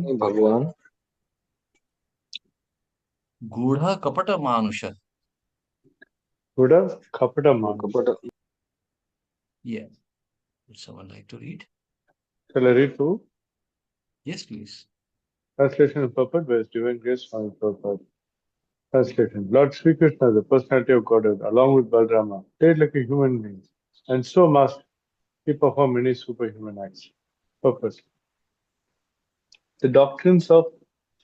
भगवान गूढ़ कपट मानुष. Buddha Kapata Man. कपट Yeah. Would someone like to read? Shall I read through? Yes, please. Translation of Puppet by His Divine Grace Swami Prabhupada. Translation. Lord Sri Krishna, the personality of Godhead, along with Balrama, played like a human being, and so must he perform many superhuman acts. Purpose. The doctrines of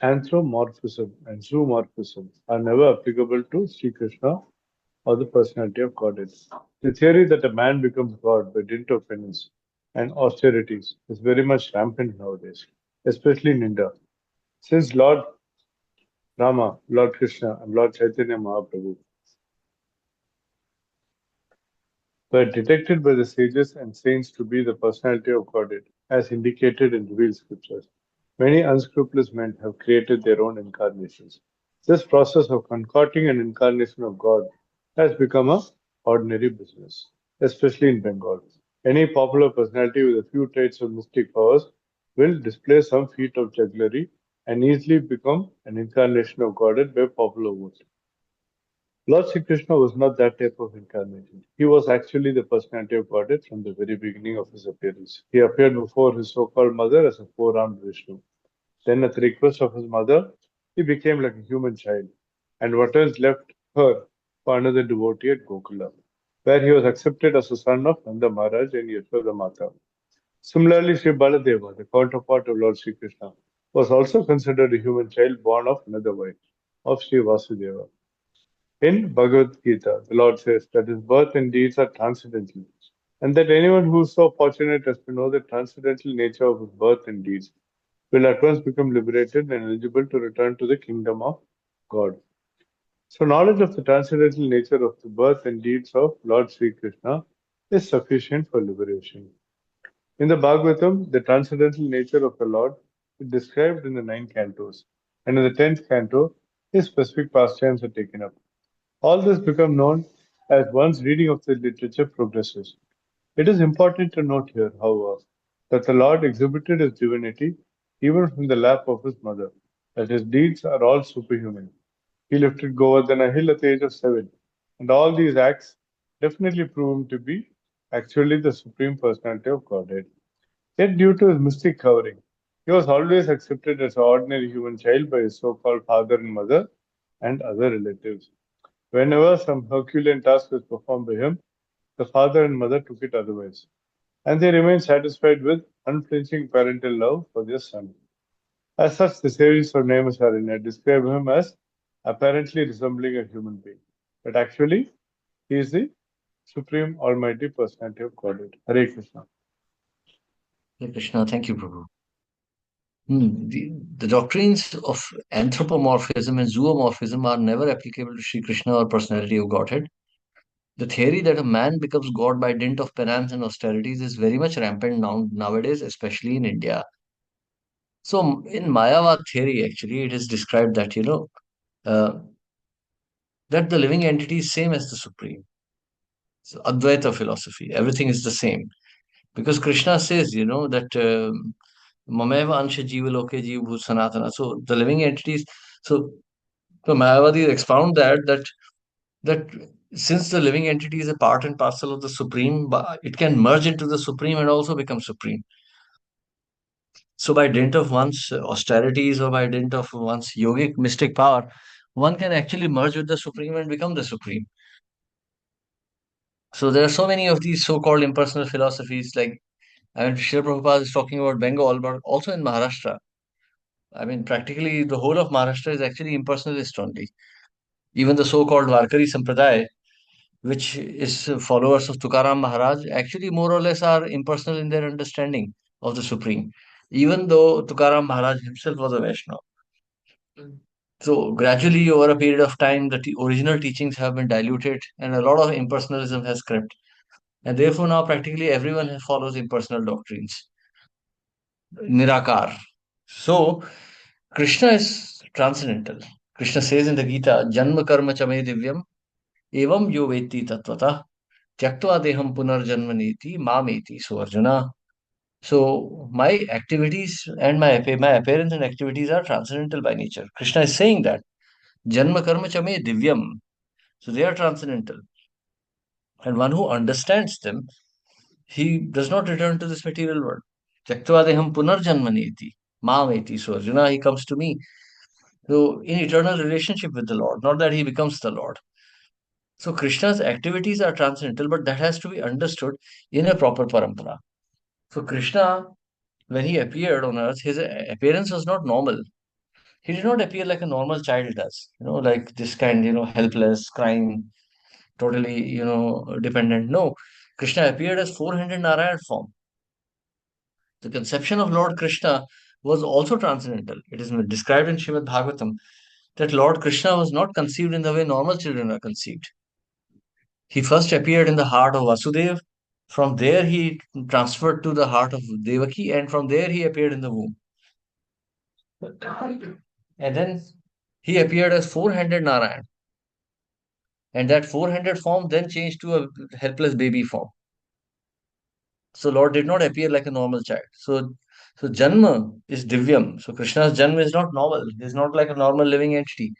anthropomorphism and zoomorphism are never applicable to Sri Krishna or the personality of Godhead. The theory that a man becomes God by dint of penance and austerities is very much rampant nowadays, especially in India. Since Lord Rama, Lord Krishna, and Lord Chaitanya Mahaprabhu were detected by the sages and saints to be the personality of Godhead, as indicated in revealed scriptures. Many unscrupulous men have created their own incarnations. This process of concocting an incarnation of God has become a ordinary business, especially in Bengal. Any popular personality with a few traits of mystic powers will display some feat of jugglery and easily become an incarnation of Godhead by popular vote. Lord Sri Krishna was not that type of incarnation. He was actually the personality of Godhead from the very beginning of his appearance. He appeared before his so-called mother as a four-armed Vishnu. Then, at the request of his mother, he became like a human child, and Vatans left her for another devotee at Gokula, where he was accepted as a son of Nanda Maharaj and Yashoda Mata. Similarly, Sri Baladeva, the counterpart of Lord Sri Krishna, was also considered a human child born of another wife, of Sri Vasudeva. In Bhagavad Gita, the Lord says that his birth and deeds are transcendental, and that anyone who is so fortunate as to know the transcendental nature of his birth and deeds will at once become liberated and eligible to return to the kingdom of God. So, knowledge of the transcendental nature of the birth and deeds of Lord Sri Krishna is sufficient for liberation. In the Bhagavatam, the transcendental nature of the Lord is described in the 9 cantos, and in the 10th canto, his specific pastimes are taken up. All this become known as one's reading of the literature progresses. It is important to note here, however, that the Lord exhibited his divinity even from the lap of his mother, that his deeds are all superhuman. He lifted Govardhana hill at the age of 7, and all these acts definitely prove him to be actually the supreme personality of Godhead. Yet, due to his mystic covering, he was always accepted as an ordinary human child by his so-called father and mother and other relatives. Whenever some Herculean task was performed by him, the father and mother took it otherwise, and they remained satisfied with unflinching parental love for their son. As such, the sages of Naimisaranya describe him as apparently resembling a human being, but actually, he is the supreme almighty personality of Godhead. Hare Krishna. Hare Krishna. Thank you, Prabhu. The doctrines of anthropomorphism and zoomorphism are never applicable to Sri Krishna or personality of Godhead. The theory that a man becomes God by dint of penance and austerities is very much rampant nowadays, especially in India. So, in Mayavad theory, actually, it is described that, uh, that the living entity is same as the Supreme. So, Advaita philosophy, everything is the same. Because Krishna says, that Mameva Ansha Jiva Loke Jiva Bhut Sanatana. So, the living entities, so the Mayavadis expound that since the living entity is a part and parcel of the Supreme, it can merge into the Supreme and also become Supreme. So, by dint of one's austerities or by dint of one's yogic mystic power, one can actually merge with the Supreme and become the Supreme. So, there are so many of these so called impersonal philosophies, like, I mean, Srila Prabhupada is talking about Bengal, but also in Maharashtra. I mean, practically the whole of Maharashtra is actually impersonalist only. Even the so called Varkari Sampradaya, which is followers of Tukaram Maharaj, actually more or less are impersonal in their understanding of the Supreme, even though Tukaram Maharaj himself was a Vaishnava. So gradually, over a period of time, the original teachings have been diluted, and a lot of impersonalism has crept. And therefore, now practically everyone follows impersonal doctrines, Nirakar. So Krishna is transcendental. Krishna says in the Gita, Janma karma chame divyam, evam yo veti tatvata, tyaktva deham punarjanmaneti, mameti. So Arjuna, So my activities and my appearance and activities are transcendental by nature. Krishna is saying that Janma karma chame divyam. So they are transcendental. And one who understands them, he does not return to this material world. Tyaktva deham punarjanmani iti. Mam iti. So Arjuna, he comes to me. So in eternal relationship with the Lord, not that he becomes the Lord. So Krishna's activities are transcendental, but that has to be understood in a proper parampara. So Krishna, when he appeared on earth, his appearance was not normal. He did not appear like a normal child does, like this kind, helpless, crying, totally, dependent. No, Krishna appeared as four-handed Narayan form. The conception of Lord Krishna was also transcendental. It is described in Srimad Bhagavatam that Lord Krishna was not conceived in the way normal children are conceived. He first appeared in the heart of Vasudev. From there, he transferred to the heart of Devaki, and from there, he appeared in the womb. And then he appeared as four-handed Narayan. And that four-handed form then changed to a helpless baby form. So Lord did not appear like a normal child. So Janma is Divyam. So Krishna's Janma is not normal. He is not like a normal living entity.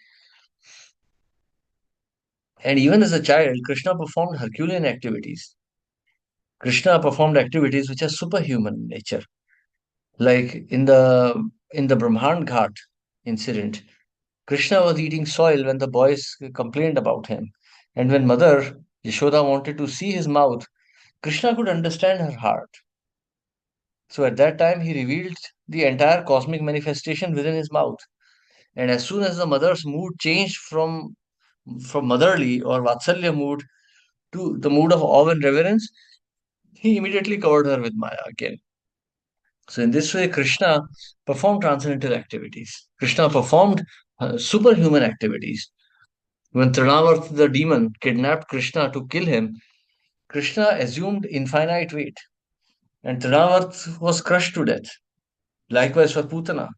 And even as a child, Krishna performed Herculean activities. Krishna performed activities which are superhuman in nature. Like in the Brahman Ghat incident, Krishna was eating soil when the boys complained about him. And when Mother Yashoda wanted to see his mouth, Krishna could understand her heart. So at that time, he revealed the entire cosmic manifestation within his mouth. And as soon as the mother's mood changed from motherly or Vatsalya mood to the mood of awe and reverence, he immediately covered her with Maya again. So in this way, Krishna performed transcendental activities. Krishna performed superhuman activities. When Trinavarta the demon kidnapped Krishna to kill him, Krishna assumed infinite weight, and Trinavarta was crushed to death. Likewise for Putana,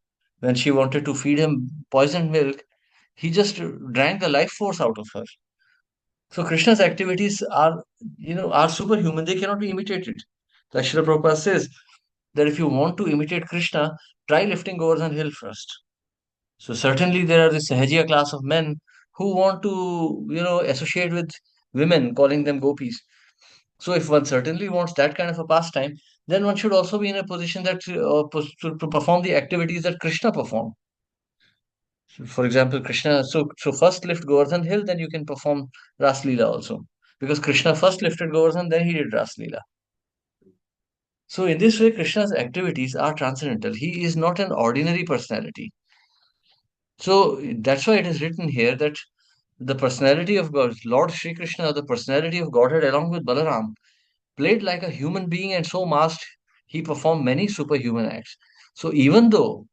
when she wanted to feed him poisoned milk, he just drank the life force out of her. So Krishna's activities are superhuman. They cannot be imitated. Like Srila Prabhupada says that if you want to imitate Krishna, try lifting Govardhan Hill first. So certainly there are this Sahajiya class of men who want to, associate with women, calling them gopis. So if one certainly wants that kind of a pastime, then one should also be in a position that to perform the activities that Krishna performed. So for example, Krishna. So first lift Govardhan Hill, then you can perform Ras Leela also, because Krishna first lifted Govardhan, then he did Ras Leela. So in this way, Krishna's activities are transcendental. He is not an ordinary personality. So that's why it is written here that the personality of God, Lord Sri Krishna, the personality of Godhead, along with Balaram, played like a human being and so masked, he performed many superhuman acts. So even though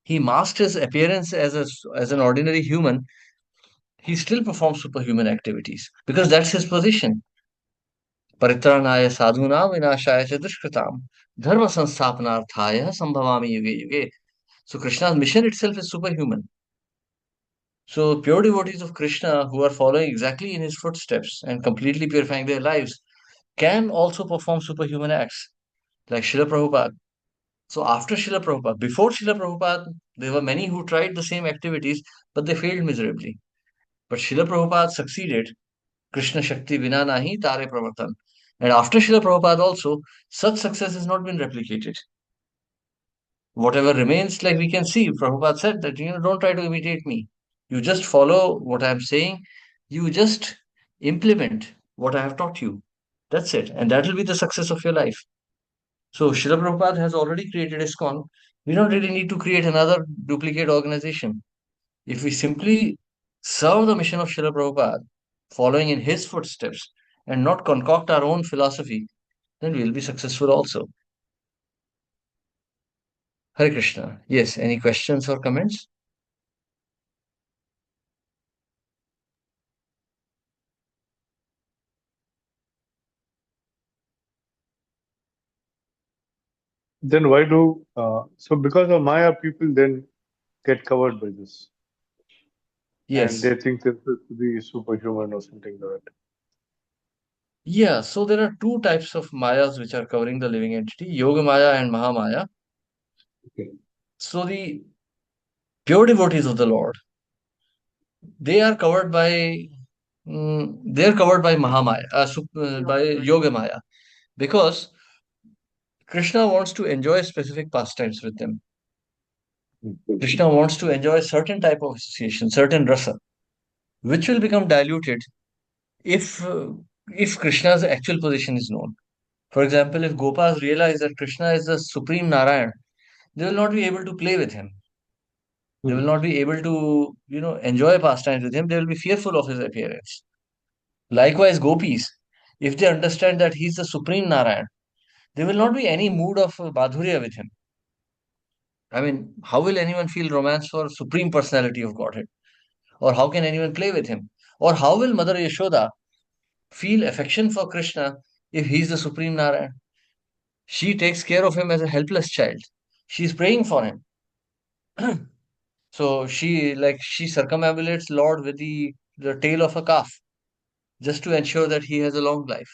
he masked his appearance as an ordinary human, he still performs superhuman activities because that's his position. Paritranaya sadhuna vinashaya cha dushkritam dharma sansthapanarthaya sambhavami yuge yuge. So Krishna's mission itself is superhuman. So pure devotees of Krishna who are following exactly in his footsteps and completely purifying their lives can also perform superhuman acts, like Srila Prabhupada. So after Srila Prabhupada, before Srila Prabhupada, there were many who tried the same activities, but they failed miserably. But Srila Prabhupada succeeded. Krishna Shakti Vina Nahi Tare Pravartan. And after Srila Prabhupada also, such success has not been replicated. Whatever remains, like we can see, Prabhupada said that, don't try to imitate me. You just follow what I am saying. You just implement what I have taught you. That's it. And that will be the success of your life. So Srila Prabhupada has already created ISKCON. We don't really need to create another duplicate organization. If we simply serve the mission of Srila Prabhupada, following in his footsteps, and not concoct our own philosophy, then we'll be successful also. Hare Krishna. Yes, any questions or comments? Then why do so because of Maya people then get covered by this and Yes. they think themselves to be superhuman or something like that. Yeah, so there are two types of Mayas which are covering the living entity, Yoga Maya and Mahamaya. Okay. So the pure devotees of the Lord, they are covered by they are covered by Mahamaya, by Yoga Maya, because Krishna wants to enjoy specific pastimes with them. Mm. Krishna wants to enjoy certain type of association, certain rasa, which will become diluted if if Krishna's actual position is known. For example, if Gopas realize that Krishna is the supreme Narayan, they will not be able to play with him. They will Mm. not be able to, enjoy pastimes with him. They will be fearful of his appearance. Likewise, gopis, if they understand that he is the supreme Narayan, there will not be any mood of Badhurya with him. I mean, how will anyone feel romance for supreme personality of Godhead? Or how can anyone play with him? Or how will Mother Yashoda feel affection for Krishna if he is the supreme Narayan? She takes care of him as a helpless child. She is praying for him. So she circumambulates Lord with the tail of a calf just to ensure that he has a long life.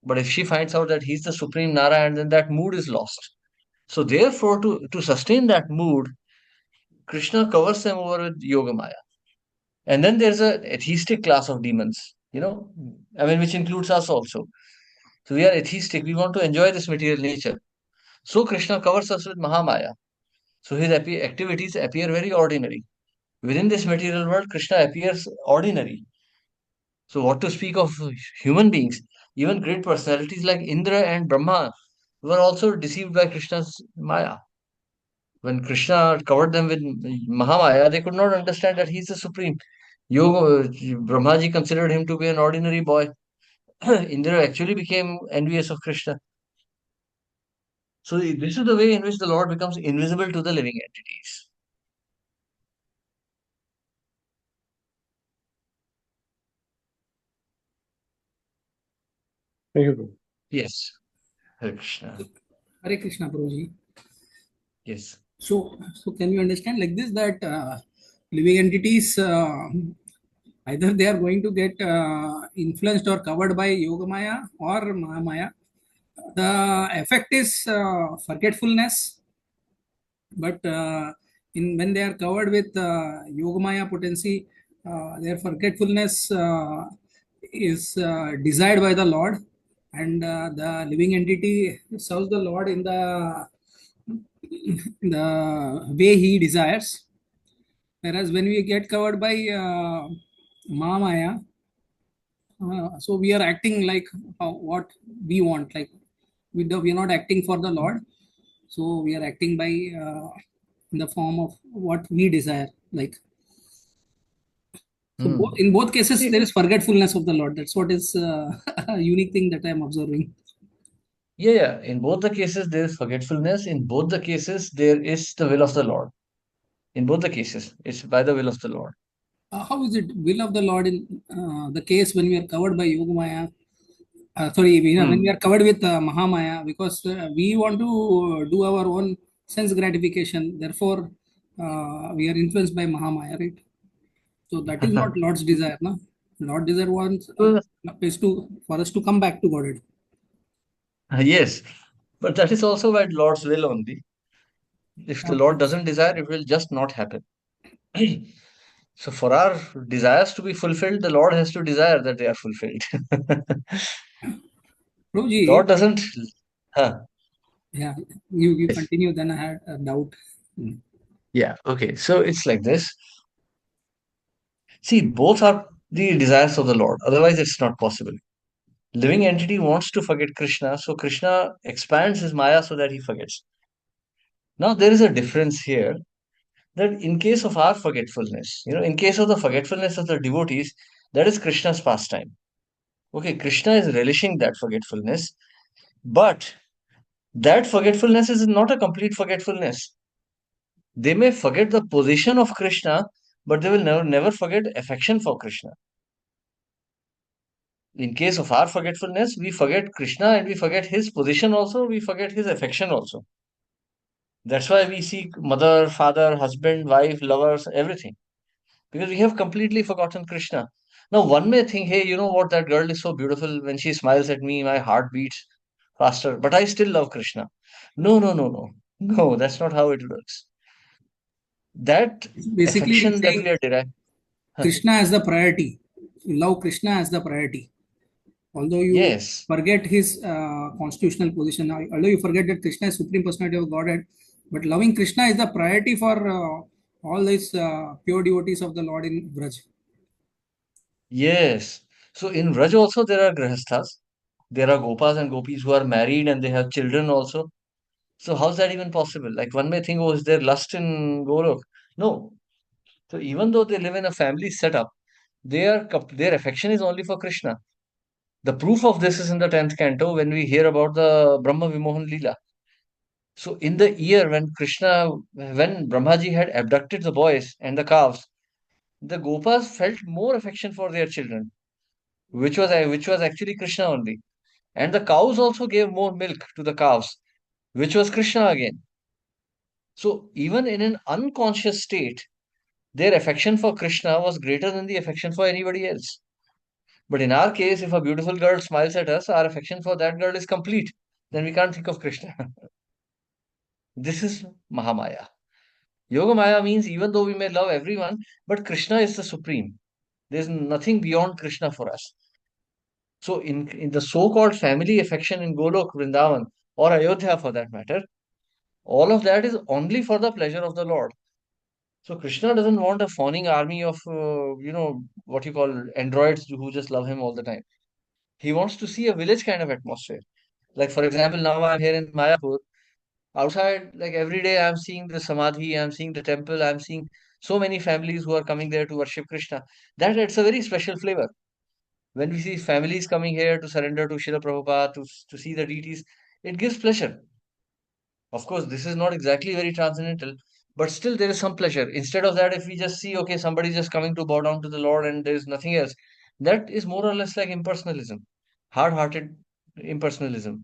But if she finds out that he's the supreme Narayan, then that mood is lost. So therefore, to sustain that mood, Krishna covers them over with Yoga Maya. And then there's a atheistic class of demons, I mean, which includes us also. So we are atheistic. We want to enjoy this material nature. So Krishna covers us with Mahamaya. So his activities appear very ordinary. Within this material world, Krishna appears ordinary. So what to speak of human beings? Even great personalities like Indra and Brahma were also deceived by Krishna's Maya. When Krishna covered them with Mahamaya, they could not understand that he's the supreme. Yoga, Brahmaji considered him to be an ordinary boy. Indra actually became envious of Krishna. So this is the way in which the Lord becomes invisible to the living entities. Thank you, bro. Yes, Hare Krishna. Hare Krishna, Prabhuji. Yes. So can you understand like this that living entities either they are going to get influenced or covered by Yogamaya or Mahamaya. The effect is forgetfulness, but in when they are covered with Yogamaya potency, their forgetfulness is desired by the Lord, and the living entity serves the Lord in the way he desires. Whereas when we get covered by Mahamaya, so we are acting like what we want. Like we are not acting for the Lord, so we are acting by in the form of what we desire. Like so, Hmm. in both cases, See, there is forgetfulness of the Lord. That's what is a unique thing that I am observing. yeah. In both the cases, there is forgetfulness. In both the cases, there is the will of the Lord. In both the cases, it's by the will of the Lord. How is it will of the Lord in the case when we are covered by Yogamaya? When we Hmm. are covered with Mahamaya, because we want to do our own sense gratification. Therefore, we are influenced by Mahamaya, right? So that is not Lord's desire, no? Lord desire wants Well, is to for us to come back to Godhead. yes, but that is also by Lord's will only. If the Lord Okay. doesn't desire, it will just not happen. So for our desires to be fulfilled, the Lord has to desire that they are fulfilled. Prabhuji, Lord doesn't. Huh. yeah, you Yes. continue. Then I had a doubt. Hmm. Yeah. Okay. So it's like this. See, both are the desires of the Lord. Otherwise, it's not possible. Living entity wants to forget Krishna, so Krishna expands his Maya so that he forgets. Now, there is a difference here that in case of our forgetfulness, in case of the forgetfulness of the devotees, that is Krishna's pastime. Okay, Krishna is relishing that forgetfulness, but that forgetfulness is not a complete forgetfulness. They may forget the position of Krishna, but they will never forget affection for Krishna. In case of our forgetfulness, we forget Krishna and we forget his position also, we forget his affection also. That's why we seek mother, father, husband, wife, lovers, everything. Because we have completely forgotten Krishna. Now, one may think, hey, you know what, that girl is so beautiful. When she smiles at me, my heart beats faster, but I still love Krishna. No, no, no, no. No, that's not how it works. That Basically, affection it's that saying we are deriving. Krishna as the priority. You love Krishna as the priority. Although you Yes, forget his constitutional position, although you forget that Krishna is supreme personality of Godhead, but loving Krishna is the priority for all these pure devotees of the Lord in Braj. yes. So in Raj also there are grahasthas. There are gopas and gopis who are married and they have children also. So how's that even possible? Like one may think, oh, is there lust in Golok? No. So even though they live in a family setup, their affection is only for Krishna. The proof of this is in the 10th canto when we hear about the Brahma Vimohan Leela. So in the year when Brahmaji had abducted the boys and the calves, the Gopas felt more affection for their children, which was actually Krishna only. And the cows also gave more milk to the calves, which was Krishna again. So even in an unconscious state, their affection for Krishna was greater than the affection for anybody else. But in our case, if a beautiful girl smiles at us, our affection for that girl is complete. Then we can't think of Krishna. This is Mahamaya. Yoga Maya means even though we may love everyone, but Krishna is the supreme. There's nothing beyond Krishna for us. So in the so-called family affection in Golok, Vrindavan, or Ayodhya for that matter, all of that is only for the pleasure of the Lord. So Krishna doesn't want a fawning army of, what you call androids who just love him all the time. He wants to see a village kind of atmosphere. Like, for example, now I'm here in Mayapur. Outside, like every day, I'm seeing the Samadhi, I'm seeing the temple, I'm seeing so many families who are coming there to worship Krishna. That it's a very special flavor. When we see families coming here to surrender to Srila Prabhupada, to see the deities, it gives pleasure. Of course, this is not exactly very transcendental, but still there is some pleasure. Instead of that, if we just see, okay, somebody just coming to bow down to the Lord and there is nothing else, that is more or less like impersonalism, hard-hearted impersonalism.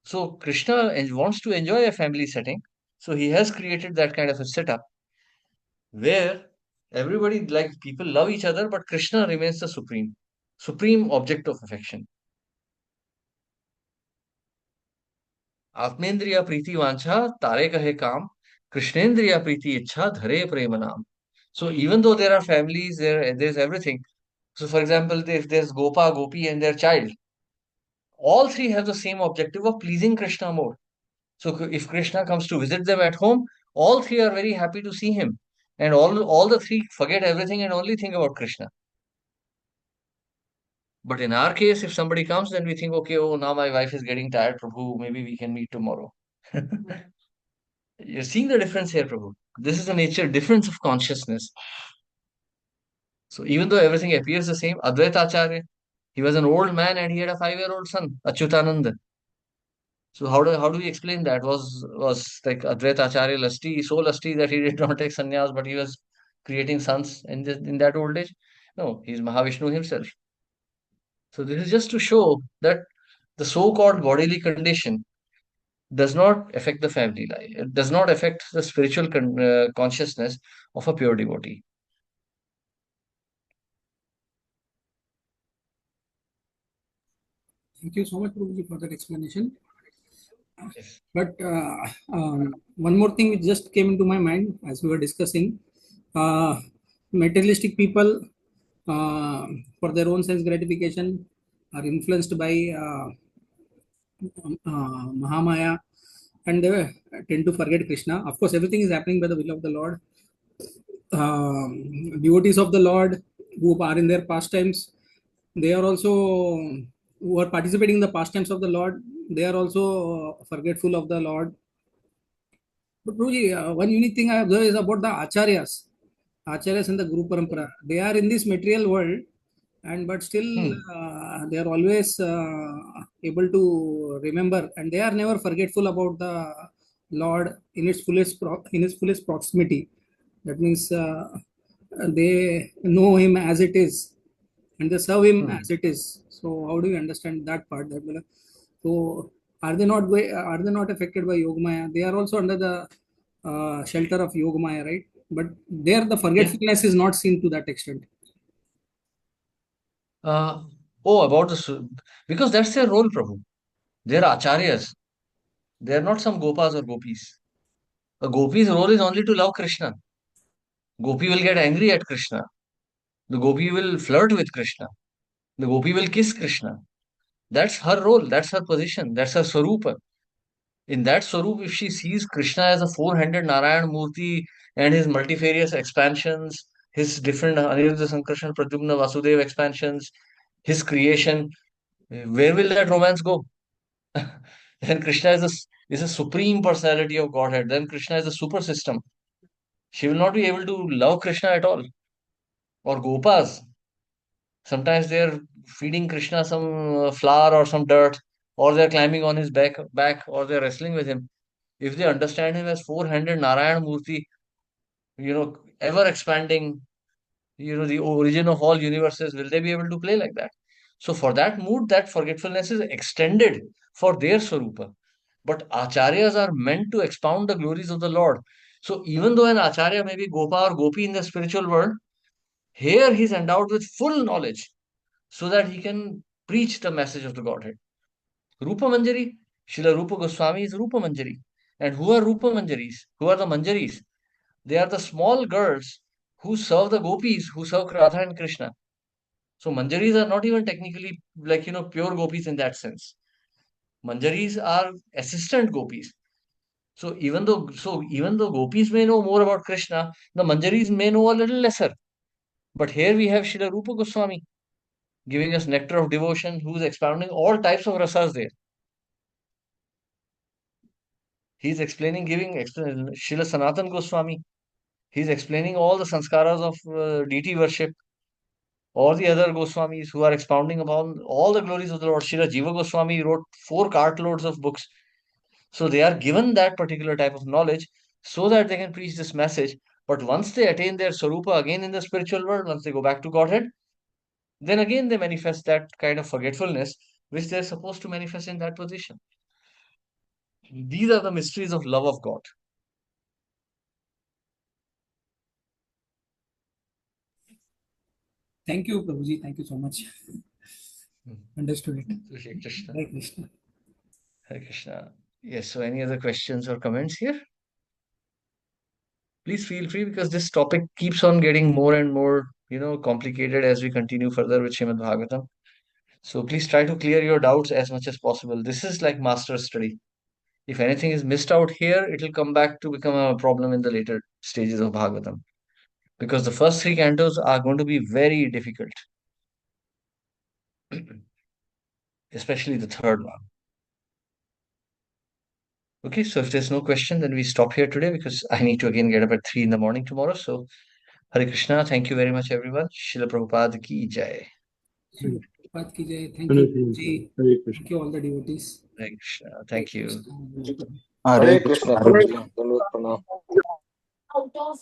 So Krishna wants to enjoy a family setting. So he has created that kind of a setup where everybody, like people love each other, but Krishna remains the supreme object of affection. आत्मेंद्रिय प्रीति वांछा तारे कहे काम Krishnendriya priti ichha dhare prema naam. So even though there are families, there's everything. So for example, if there's Gopa, Gopi and their child, all three have the same objective of pleasing Krishna more. So if Krishna comes to visit them at home, all three are very happy to see him. And all the three forget everything and only think about Krishna. But in our case, if somebody comes, then we think, okay, oh, now my wife is getting tired, Prabhu, maybe we can meet tomorrow. You're seeing the difference here, Prabhu. This is the nature difference of consciousness. So even though everything appears the same, Advaita Acharya, he was an old man and he had a 5-year-old son, Achyutananda. So how do we explain that? Was like Advaita Acharya lusty, so lusty that he did not take sannyas, but he was creating sons in that old age? No, he's Mahavishnu himself. So this is just to show that the so-called bodily condition does not affect the family life. It does not affect the spiritual consciousness of a pure devotee. Thank you so much, Prabhuji, for that explanation. Yes. But one more thing which just came into my mind as we were discussing, materialistic people, for their own sense gratification, are influenced by Mahamaya, and they tend to forget Krishna. Of course, everything is happening by the will of the Lord. Devotees of the Lord who are in their pastimes, they are also who are participating in the pastimes of the Lord. They are also forgetful of the Lord. But Guruji, one unique thing I observe is about the acharyas and the Guru Parampara. They are in this material world, and but still Hmm. they are always able to remember, and they are never forgetful about the Lord in its fullest proximity. That means they know Him as it is, and they serve Him Hmm. as it is. So how do you understand that part? So are they not affected by Yogamaya? They are also under the shelter of Yogamaya, right? But there the Yeah. forgetfulness is not seen to that extent. About because that's their role, Prabhu. They're acharyas. They're not some gopas or gopis. A gopi's role is only to love Krishna. Gopi will get angry at Krishna. The gopi will flirt with Krishna. The gopi will kiss Krishna. That's her role. That's her position. That's her swarupa. In that swarup, if she sees Krishna as a four-handed Narayan Murti and his multifarious expansions, his different Aniruddha Sankarshan Pradyumna Vasudeva expansions, his creation, where will that romance go? Then Krishna is a supreme personality of Godhead. Then Krishna is a super system. She will not be able to love Krishna at all. Or Gopas. Sometimes they're feeding Krishna some flour or some dirt, or they're climbing on his back, or they're wrestling with him. If they understand him as four-handed Narayan Murti, ever expanding, the origin of all universes, will they be able to play like that? So for that mood, that forgetfulness is extended for their Swarupa. But acharyas are meant to expound the glories of the Lord. So even though an acharya may be Gopa or Gopi in the spiritual world, here he is endowed with full knowledge so that he can preach the message of the Godhead. Rupa Manjari, Srila Rupa Goswami is Rupa Manjari. And who are Rupa Manjaris? Who are the Manjaris? They are the small girls who serve the gopis, who serve Radha and Krishna. So Manjaris are not even technically pure gopis in that sense. Manjaris are assistant gopis. So even though gopis may know more about Krishna, the Manjaris may know a little lesser. But here we have Srila Rupa Goswami giving us nectar of devotion, who is expounding all types of rasas there. He's explaining, Srila Sanatan Goswami. He's explaining all the sanskaras of deity worship. Or the other Goswamis who are expounding upon all the glories of the Lord. Srila Jiva Goswami wrote 4 cartloads of books. So they are given that particular type of knowledge so that they can preach this message. But once they attain their Sarupa again in the spiritual world, once they go back to Godhead, then again they manifest that kind of forgetfulness which they're supposed to manifest in that position. These are the mysteries of love of God. Thank you, Prabhuji. Thank you so much. Understood it. Hare Krishna. Hare Krishna. Hare Krishna. Yes, so any other questions or comments here? Please feel free, because this topic keeps on getting more and more, complicated as we continue further with Srimad Bhagavatam. So please try to clear your doubts as much as possible. This is like master study. If anything is missed out here, it will come back to become a problem in the later stages of Bhagavatam. Because the first 3 cantos are going to be very difficult, especially the third one. Okay, so if there's no question, then we stop here today, because I need to again get up at 3 in the morning tomorrow. So Hare Krishna, thank you very much, everyone. Srila Prabhupada ki jai. Srila Prabhupada ki jai. Thank Hare you, Krishna. Prabhuji. Hare Krishna. Thank you, all the devotees. Hare Krishna. Hare Thank you. Krishna. Hare Krishna, Prabhuji. Dandavat pranam.